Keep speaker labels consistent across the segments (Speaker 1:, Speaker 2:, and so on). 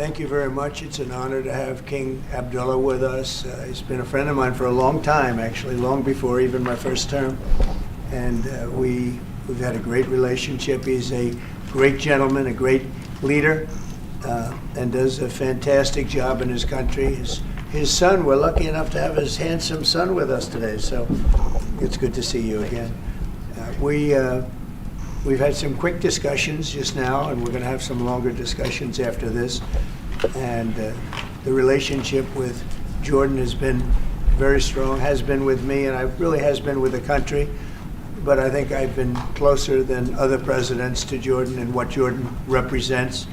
Speaker 1: Thank you very much. It's an honor to have King Abdullah with us. He's been a friend of mine for a long time, actually, long before even my first term. And we've had a great relationship. He's a great gentleman, a great leader, and does a fantastic job in his country. His son, we're lucky enough to have his handsome son with us today, so it's good to see you again. We've had some quick discussions just now, and we're going to have some longer discussions after this. And the relationship with Jordan has been very strong, has been with me, and it really has been with the country. But I think I've been closer than other presidents to Jordan and what Jordan represents.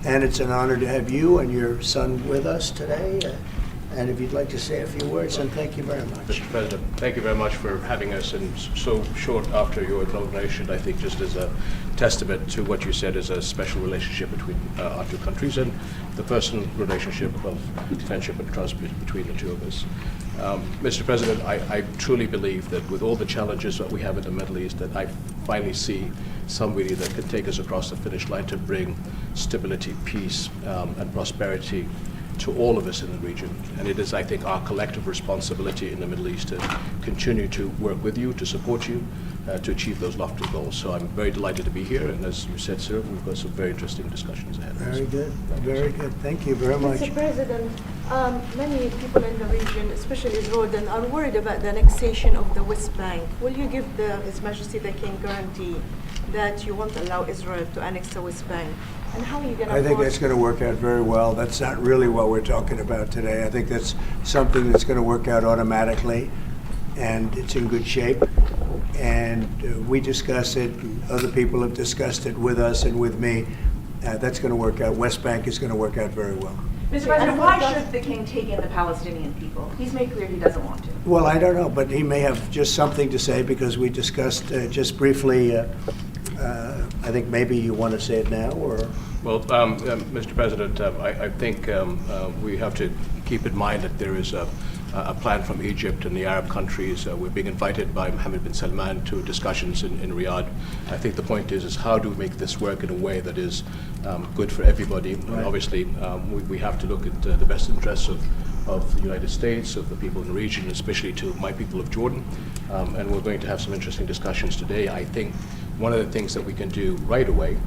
Speaker 1: And it's an honor to have you and your son with us today. And if you'd like to say a few words, and thank you very much.
Speaker 2: Mr. President, thank you very much for having us, and so short after your inauguration, I think just as a testament to what you said is a special relationship between our two countries and the personal relationship of friendship and trust between the two of us. Mr. President, I truly believe that with all the challenges that we have in the Middle East, that I finally see somebody that can take us across the finish line to bring stability, peace, and prosperity to all of us in the region. And it is, I think, our collective responsibility in the Middle East to continue to work with you, to support you, to achieve those lofty goals. So I'm very delighted to be here, and as you said, sir, we've got some very interesting discussions ahead of us.
Speaker 1: Very good, very good. Thank you very much.
Speaker 3: Mr. President, many people in the region, especially Jordan, are worried about the annexation of the West Bank. Will you give His Majesty the King guarantee that you won't allow Israel to annex the West Bank? And how are you going to
Speaker 1: I think that's going to work out very well. That's not really what we're talking about today. I think that's something that's going to work out automatically, and it's in good shape. And we discuss it, and other people have discussed it with us and with me. That's going to work out. West Bank is going to work out very well.
Speaker 4: Mr. President, why should the King take in the Palestinian people? He's made clear he doesn't want to.
Speaker 1: Well, I don't know, but he may have just something to say, because we discussed just briefly. I think maybe you want to say it now, or?
Speaker 2: Well, Mr. President, I think we have to keep in mind that there is a plan from Egypt and the Arab countries. We're being invited by Mohammed bin Salman to discussions in Riyadh. I think the point is how do we make this work in a way that is good for everybody? Right. And obviously, we have to look at the best interests of the United States, of the people in the region, especially to my people of Jordan. And we're going to have some interesting discussions today. I think one of the things that we can do right away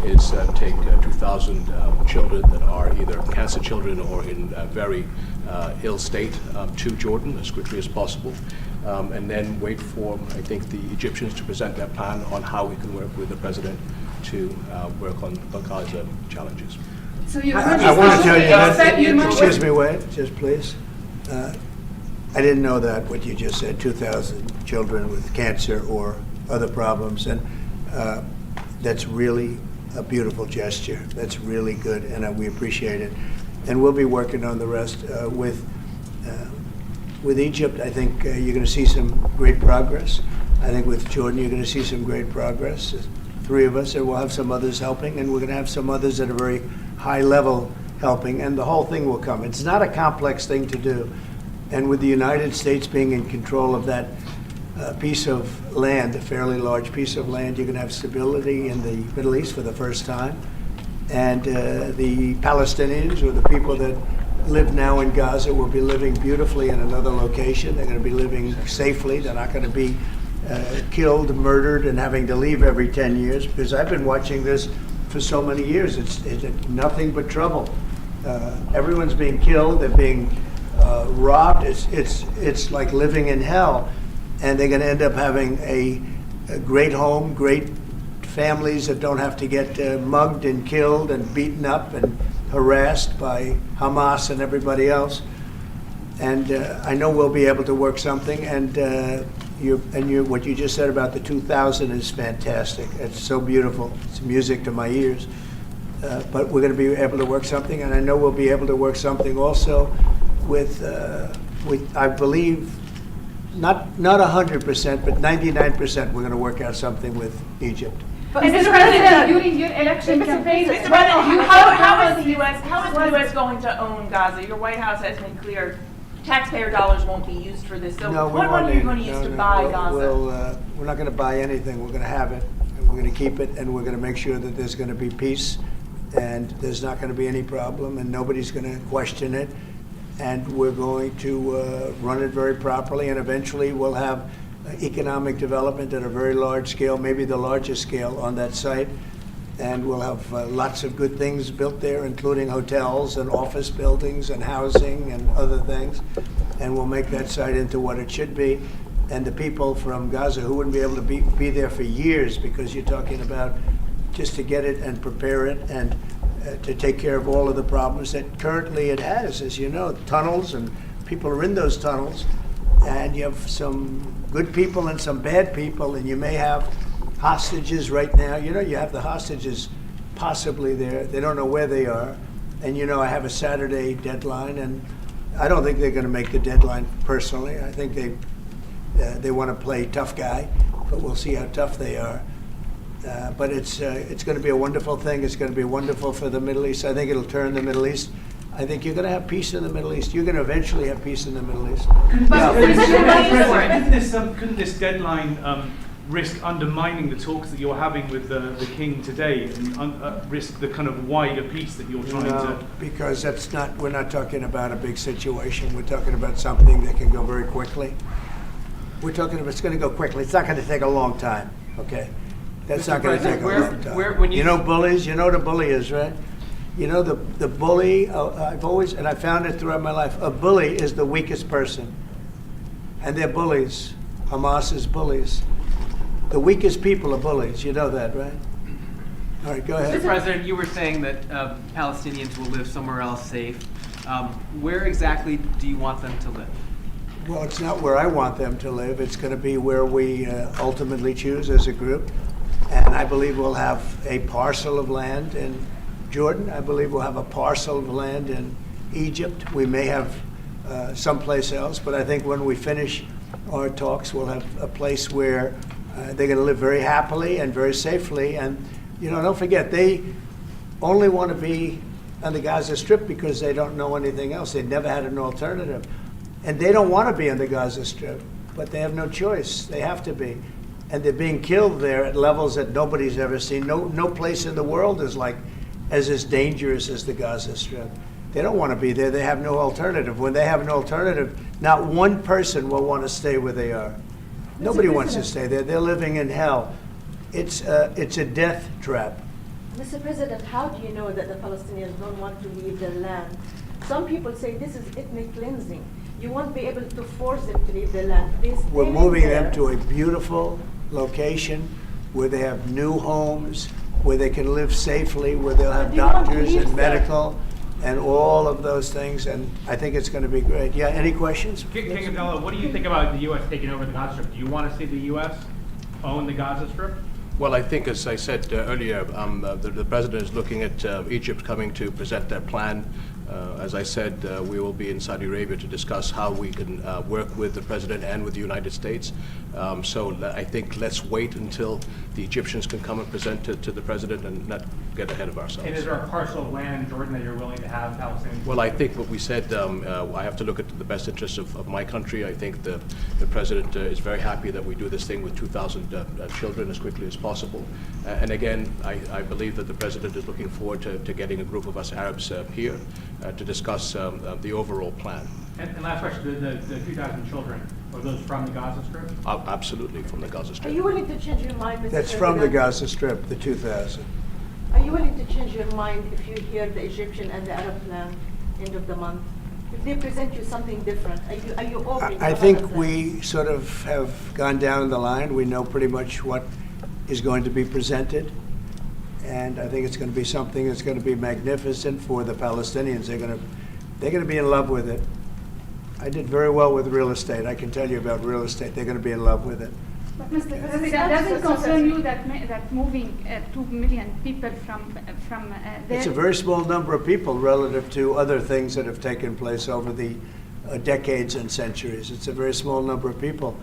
Speaker 2: is take 2,000 children that are either cancer children or in a very ill state to Jordan as quickly as possible, and then wait for, I think, the Egyptians to present their plan on how we can work with the president to work on Gaza challenges.
Speaker 4: So
Speaker 1: I want to tell you that, excuse me, wait, just please. I didn't know that, what you just said, 2,000 children with cancer or other problems, and that's really a beautiful gesture. That's really good, and we appreciate it. And we'll be working on the rest with Egypt. I think you're going to see some great progress. I think with Jordan, you're going to see some great progress. Three of us, and we'll have some others helping, and we're going to have some others at a very high level helping, and the whole thing will come. It's not a complex thing to do. And with the United States being in control of that piece of land, a fairly large piece of land, you're going to have stability in the Middle East for the first time. And the Palestinians, or the people that live now in Gaza, will be living beautifully in another location. They're going to be living safely. They're not going to be killed, murdered, and having to leave every 10 years, because I've been watching this for so many years. It's nothing but trouble. Everyone's being killed. They're being robbed. It's like living in hell. And they're going to end up having a great home, great families that don't have to get mugged and killed and beaten up and harassed by Hamas and everybody else. And I know we'll be able to work something. And what you just said about the 2,000 is fantastic. It's so beautiful. It's music to my ears. But we're going to be able to work something, and I know we'll be able to work something also with I believe, not 100%, but 99%. We're going to work out something with Egypt.
Speaker 4: But Mr. President, during your election campaign, Mr. President, how is the U.S. going to own Gaza? Your White House has made clear taxpayer dollars won't be used for this. So what money are you going to use to buy Gaza?
Speaker 1: We're not going to buy anything. We're going to have it, and we're going to keep it, and we're going to make sure that there's going to be peace and there's not going to be any problem, and nobody's going to question it. And we're going to run it very properly, and eventually we'll have economic development at a very large scale, maybe the largest scale on that site. And we'll have lots of good things built there, including hotels and office buildings and housing and other things. And we'll make that site into what it should be. And the people from Gaza who wouldn't be able to be there for years, because you're talking about just to get it and prepare it and to take care of all of the problems that currently it has, as you know, tunnels, and people are in those tunnels. And you have some good people and some bad people, and you may have hostages right now. You know, you have the hostages possibly there. They don't know where they are. And, you know, I have a Saturday deadline, and I don't think they're going to make the deadline personally. I think they want to play tough guy, but we'll see how tough they are. But it's going to be a wonderful thing. It's going to be wonderful for the Middle East. I think it'll turn the Middle East. I think you're going to have peace in the Middle East. You're going to eventually have peace in the Middle East.
Speaker 5: Couldn't this deadline risk undermining the talks that you're having with the king today, and risk the kind of wider peace that you're trying to?
Speaker 1: Because that's not. We're not talking about a big situation. We're talking about something that can go very quickly. We're talking about it's going to go quickly. It's not going to take a long time. Okay, that's not going to take a long time. You know bullies. You know what a bully is, right? You know the bully. I've always, and I found it throughout my life. A bully is the weakest person, and they're bullies. Hamas is bullies. The weakest people are bullies. You know that, right? All right, go ahead.
Speaker 6: Mr. President, you were saying that Palestinians will live somewhere else safe. Where exactly do you want them to live?
Speaker 1: Well, it's not where I want them to live. It's going to be where we ultimately choose as a group. And I believe we'll have a parcel of land in Jordan. I believe we'll have a parcel of land in Egypt. We may have someplace else, but I think when we finish our talks, we'll have a place where they're going to live very happily and very safely. And, you know, don't forget, they only want to be on the Gaza Strip because they don't know anything else. They've never had an alternative. And they don't want to be on the Gaza Strip, but they have no choice. They have to be. And they're being killed there at levels that nobody's ever seen. No place in the world is like as dangerous as the Gaza Strip. They don't want to be there. They have no alternative. When they have an alternative, not one person will want to stay where they are. Nobody wants to stay there. They're living in hell. It's a death trap.
Speaker 3: Mr. President, how do you know that the Palestinians don't want to leave their land? Some people say this is ethnic cleansing. You won't be able to force them to leave their land.
Speaker 1: We're moving them to a beautiful location where they have new homes, where they can live safely, where they'll have doctors and medical and all of those things, and I think it's going to be great. Yeah, any questions?
Speaker 7: King Abdullah, what do you think about the U.S. taking over the Gaza Strip? Do you want to see the U.S. own the Gaza Strip?
Speaker 2: Well, I think, as I said earlier, the president is looking at Egypt coming to present their plan. As I said, we will be in Saudi Arabia to discuss how we can work with the president and with the United States. So I think let's wait until the Egyptians can come and present to the president and not get ahead of ourselves.
Speaker 7: And is there a parcel of land in Jordan that you're willing to have Palestinians?
Speaker 2: Well, I think what we said, I have to look at the best interests of my country. I think the president is very happy that we do this thing with 2,000 children as quickly as possible. And again, I believe that the president is looking forward to getting a group of us Arabs here to discuss the overall plan.
Speaker 7: And last question, the 2,000 children, are those from the Gaza Strip?
Speaker 2: Absolutely, from the Gaza Strip.
Speaker 3: Are you willing to change your mind, Mr.
Speaker 1: That's
Speaker 3: President?
Speaker 1: from the Gaza Strip, the 2,000.
Speaker 3: Are you willing to change your mind if you hear the Egyptian and the Arab plan end of the month? If they present you something different, are you open?
Speaker 1: I think we sort of have gone down the line. We know pretty much what is going to be presented. And I think it's going to be something that's going to be magnificent for the Palestinians. They're going to be in love with it. I did very well with real estate. I can tell you about real estate. They're going to be in love with it.
Speaker 8: But Mr. President, does it concern you that moving 2 million people from there?
Speaker 1: It's a very small number of people relative to other things that have taken place over the decades and centuries. It's a very small number of people.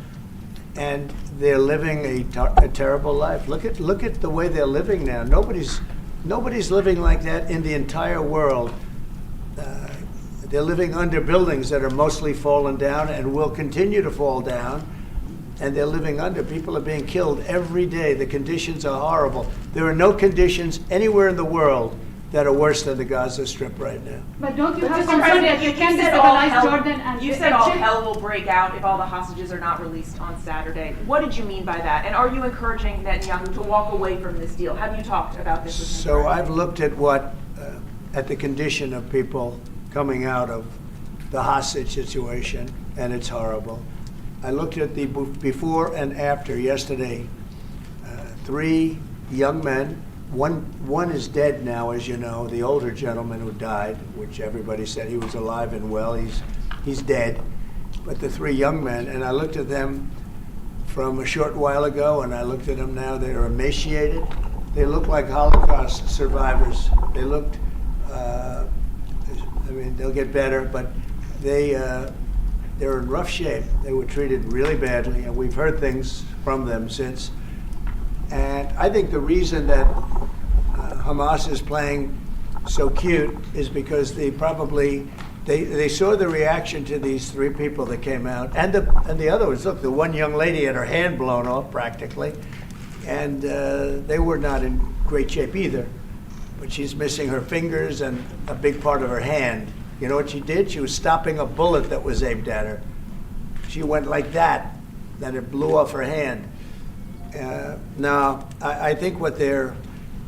Speaker 1: And they're living a terrible life. Look at the way they're living now. Nobody's living like that in the entire world. They're living under buildings that are mostly fallen down and will continue to fall down. And they're living under. People are being killed every day. The conditions are horrible. There are no conditions anywhere in the world that are worse than the Gaza Strip right now.
Speaker 8: But don't you
Speaker 4: But
Speaker 8: have
Speaker 4: Mr.
Speaker 8: concern
Speaker 4: President,
Speaker 8: that you
Speaker 4: you
Speaker 8: can
Speaker 4: said all
Speaker 8: destabilize
Speaker 4: hell-
Speaker 8: Jordan and
Speaker 4: You said all
Speaker 8: Egypt?
Speaker 4: hell will break out if all the hostages are not released on Saturday. What did you mean by that? And are you encouraging Netanyahu to walk away from this deal? Have you talked about this with him?
Speaker 1: So I've looked at at the condition of people coming out of the hostage situation, and it's horrible. I looked at the before and after yesterday. 3 young men. One is dead now, as you know, the older gentleman who died, which everybody said he was alive and well. He's dead. But the 3 young men, and I looked at them from a short while ago, and I looked at them now. They're emaciated. They look like Holocaust survivors. They looked. I mean, they'll get better, but they're in rough shape. They were treated really badly, and we've heard things from them since. And I think the reason that Hamas is playing so cute is because they saw the reaction to these 3 people that came out, and the other ones. Look, the one young lady had her hand blown off practically, and they were not in great shape either. But she's missing her fingers and a big part of her hand. You know what she did? She was stopping a bullet that was aimed at her. She went like that, then it blew off her hand. Now, I think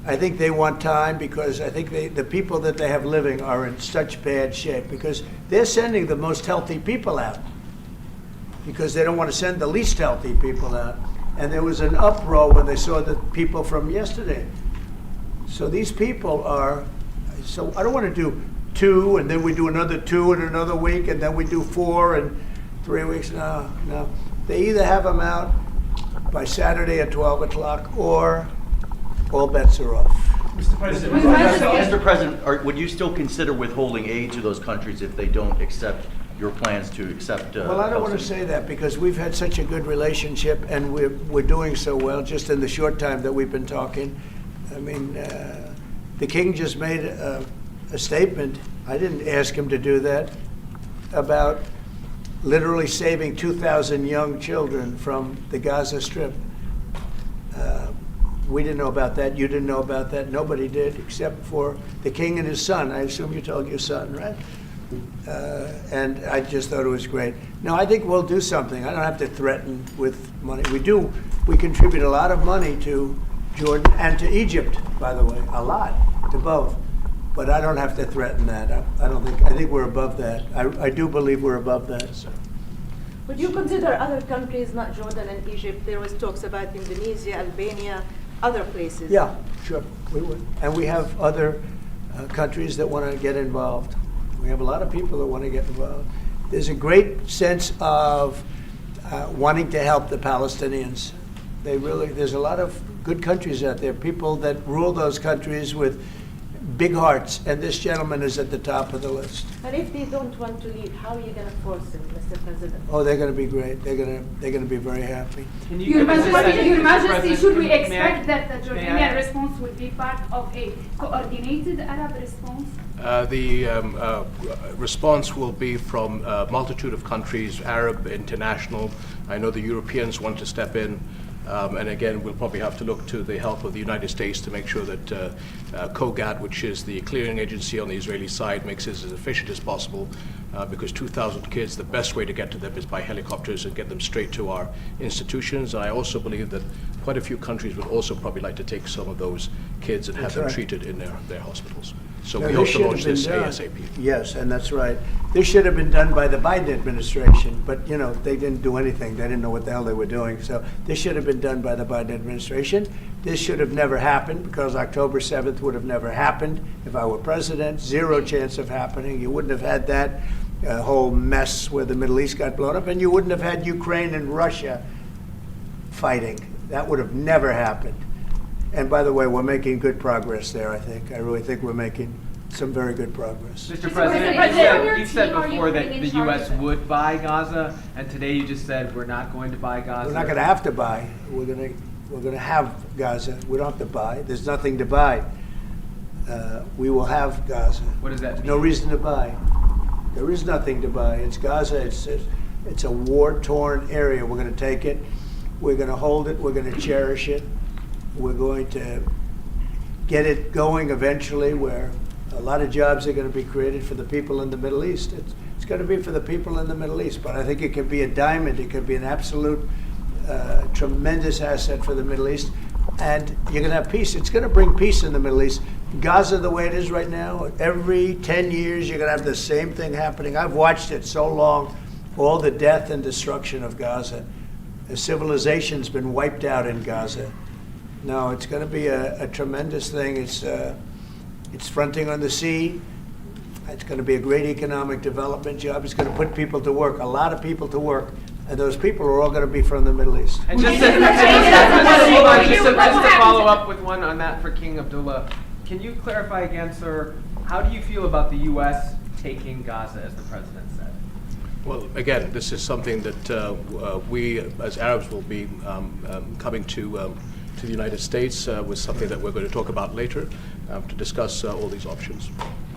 Speaker 1: I think they want time, because I think the people that they have living are in such bad shape, because they're sending the most healthy people out because they don't want to send the least healthy people out. And there was an uproar when they saw the people from yesterday. So these people are, so I don't want to do 2 and then we do another 2 in another week and then we do 4 in 3 weeks. No. They either have them out by Saturday at 12 o'clock or all bets are off.
Speaker 5: Mr. President,
Speaker 9: Mr. President, would you still consider withholding aid to those countries if they don't accept your plans to accept?
Speaker 1: Well, I don't want to say that, because we've had such a good relationship and we're doing so well just in the short time that we've been talking. I mean, the king just made a statement. I didn't ask him to do that, about literally saving 2,000 young children from the Gaza Strip. We didn't know about that. You didn't know about that. Nobody did, except for the king and his son. I assume you told your son, right? And I just thought it was great. Now, I think we'll do something. I don't have to threaten with money. We contribute a lot of money to Jordan and to Egypt, by the way, a lot, to both. But I don't have to threaten that. I think we're above that. I do believe we're above that. So.
Speaker 3: Would you consider other countries, not Jordan and Egypt? There was talks about Indonesia, Albania, other places.
Speaker 1: Yeah, sure, we would. And we have other countries that want to get involved. We have a lot of people that want to get involved. There's a great sense of wanting to help the Palestinians. There's a lot of good countries out there, people that rule those countries with big hearts, and this gentleman is at the top of the list.
Speaker 3: And if they don't want to leave, how are you going to force them, Mr. President?
Speaker 1: Oh, they're going to be great. They're going to be very happy.
Speaker 6: Can you
Speaker 8: Your
Speaker 6: give us a
Speaker 8: Majesty,
Speaker 6: second,
Speaker 8: Your
Speaker 6: Mr.
Speaker 8: Majesty,
Speaker 6: President?
Speaker 8: should we
Speaker 6: May I-
Speaker 8: expect that the
Speaker 6: may I-
Speaker 8: Jordanian response will be part of a coordinated Arab response?
Speaker 2: The response will be from a multitude of countries, Arab, international. I know the Europeans want to step in. And again, we'll probably have to look to the help of the United States to make sure that COGAT, which is the clearing agency on the Israeli side, makes this as efficient as possible, because 2,000 kids, the best way to get to them is by helicopters and get them straight to our institutions. And I also believe that quite a few countries would also probably like to take some of those kids and have them treated in their hospitals. So
Speaker 1: Yeah,
Speaker 2: we
Speaker 1: this
Speaker 2: hope to
Speaker 1: should have
Speaker 2: launch
Speaker 1: been
Speaker 2: this
Speaker 1: done.
Speaker 2: ASAP.
Speaker 1: Yes, and that's right. This should have been done by the Biden administration, but they didn't do anything. They didn't know what the hell they were doing. So this should have been done by the Biden administration. This should have never happened, because October 7th would have never happened if I were president. Zero chance of happening. You wouldn't have had that whole mess where the Middle East got blown up, and you wouldn't have had Ukraine and Russia fighting. That would have never happened. And by the way, we're making good progress there, I think. I really think we're making some very good progress.
Speaker 6: Mr.
Speaker 8: President,
Speaker 6: President, you said
Speaker 8: are you
Speaker 6: before that
Speaker 8: putting
Speaker 6: the
Speaker 8: in charge
Speaker 6: U.S.
Speaker 8: of it?
Speaker 6: would buy Gaza, and today you just said we're not going to buy Gaza.
Speaker 1: We're not going to have to buy. We're going to have Gaza. We don't have to buy. There's nothing to buy. We will have Gaza.
Speaker 6: What does that mean?
Speaker 1: No reason to buy. There is nothing to buy. It's Gaza. It's a war-torn area. We're going to take it. We're going to hold it. We're going to cherish it. We're going to get it going eventually where a lot of jobs are going to be created for the people in the Middle East. It's going to be for the people in the Middle East, but I think it can be a diamond. It could be an absolute tremendous asset for the Middle East. And you're going to have peace. It's going to bring peace in the Middle East. Gaza, the way it is right now, every 10 years you're going to have the same thing happening. I've watched it so long, all the death and destruction of Gaza. The civilization's been wiped out in Gaza. No, it's going to be a tremendous thing. It's fronting on the sea. It's going to be a great economic development job. It's going to put people to work, a lot of people to work. And those people are all going to be from the Middle East.
Speaker 6: And just to follow up with one on that for King Abdullah, can you clarify again, sir, how do you feel about the U.S. taking Gaza, as the president said?
Speaker 2: Well, again, this is something that we, as Arabs, will be coming to the United States with something that we're going to talk about later to discuss all these options.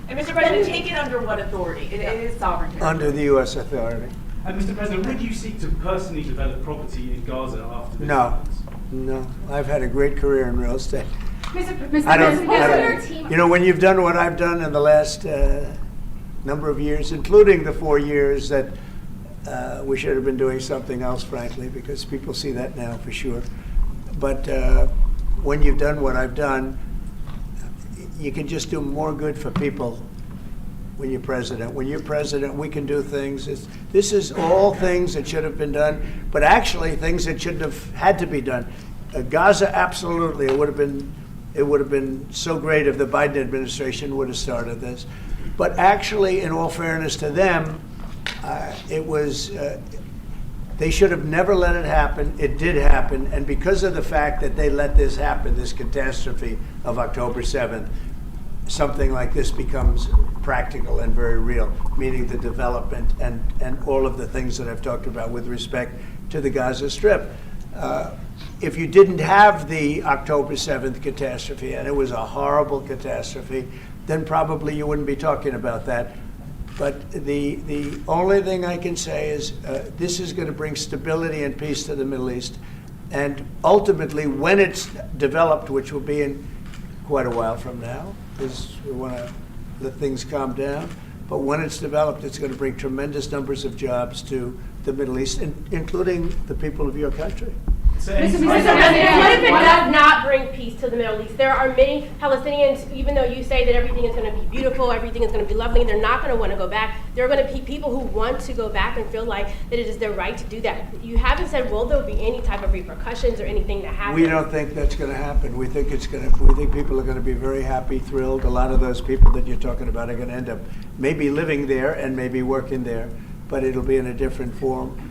Speaker 4: And Mr. President, take it under what authority? It is sovereign territory.
Speaker 1: Under the U.S. authority.
Speaker 5: And Mr. President, would you seek to personally develop property in Gaza after this?
Speaker 1: No. I've had a great career in real estate.
Speaker 8: Mr.
Speaker 1: I
Speaker 8: President,
Speaker 1: don't, you know, when you've done what I've done in the last number of years, including the 4 years that we should have been doing something else, frankly, because people see that now for sure. But when you've done what I've done, you can just do more good for people when you're president. When you're president, we can do things. This is all things that should have been done, but actually things that shouldn't have had to be done. Gaza, absolutely, it would have been so great if the Biden administration would have started this. But actually, in all fairness to them, they should have never let it happen. It did happen, and because of the fact that they let this happen, this catastrophe of October 7th, something like this becomes practical and very real, meaning the development and all of the things that I've talked about with respect to the Gaza Strip. If you didn't have the October 7th catastrophe, and it was a horrible catastrophe, then probably you wouldn't be talking about that. But the only thing I can say is this is going to bring stability and peace to the Middle East. And ultimately, when it's developed, which will be in quite a while from now, because we want to let things calm down. But when it's developed, it's going to bring tremendous numbers of jobs to the Middle East, including the people of your country.
Speaker 10: Mr. President, what if it does not bring peace to the Middle East? There are many Palestinians, even though you say that everything is going to be beautiful, everything is going to be lovely, they're not going to want to go back. There are going to be people who want to go back and feel like that it is their right to do that. You haven't said, will there be any type of repercussions or anything that happens?
Speaker 1: We don't think that's going to happen. We think people are going to be very happy, thrilled. A lot of those people that you're talking about are going to end up maybe living there and maybe working there, but it'll be in a different form.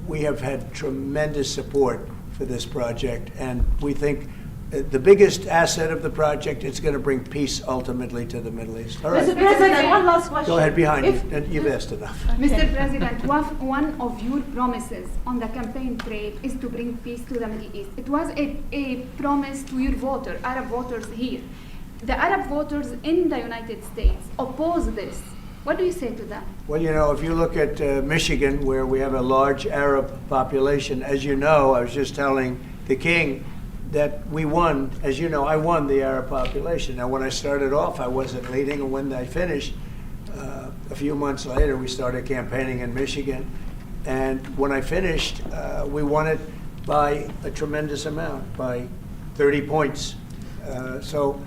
Speaker 1: We have had tremendous support for this project, and we think the biggest asset of the project is going to bring peace ultimately to the Middle East. All right.
Speaker 3: Mr. President, one last question.
Speaker 1: Go ahead, behind you. You've asked enough.
Speaker 8: Mr. President, one of your promises on the campaign trail is to bring peace to the Middle East. It was a promise to your voters, Arab voters here. The Arab voters in the United States oppose this. What do you say to that?
Speaker 1: Well, you know, if you look at Michigan, where we have a large Arab population, as you know, I was just telling the King that we won. As you know, I won the Arab population. Now, when I started off, I wasn't leading, and when I finished, a few months later, we started campaigning in Michigan. And when I finished, we won it by a tremendous amount, by 30 points. So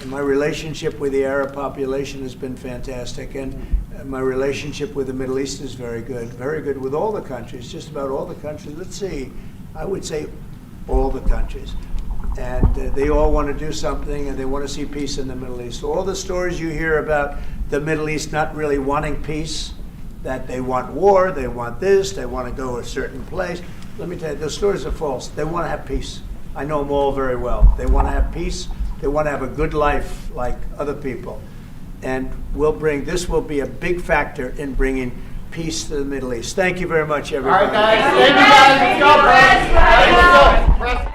Speaker 1: my relationship with the Arab population has been fantastic, and my relationship with the Middle East is very good with all the countries, just about all the countries. Let's see, I would say all the countries. And they all want to do something, and they want to see peace in the Middle East. All the stories you hear about the Middle East not really wanting peace, that they want war, they want this, they want to go a certain place. Let me tell you, those stories are false. They want to have peace. I know them all very well. They want to have peace. They want to have a good life like other people. And this will be a big factor in bringing peace to the Middle East. Thank you very much, everybody.
Speaker 11: All right, guys. Thank you, guys. Let's go, Press.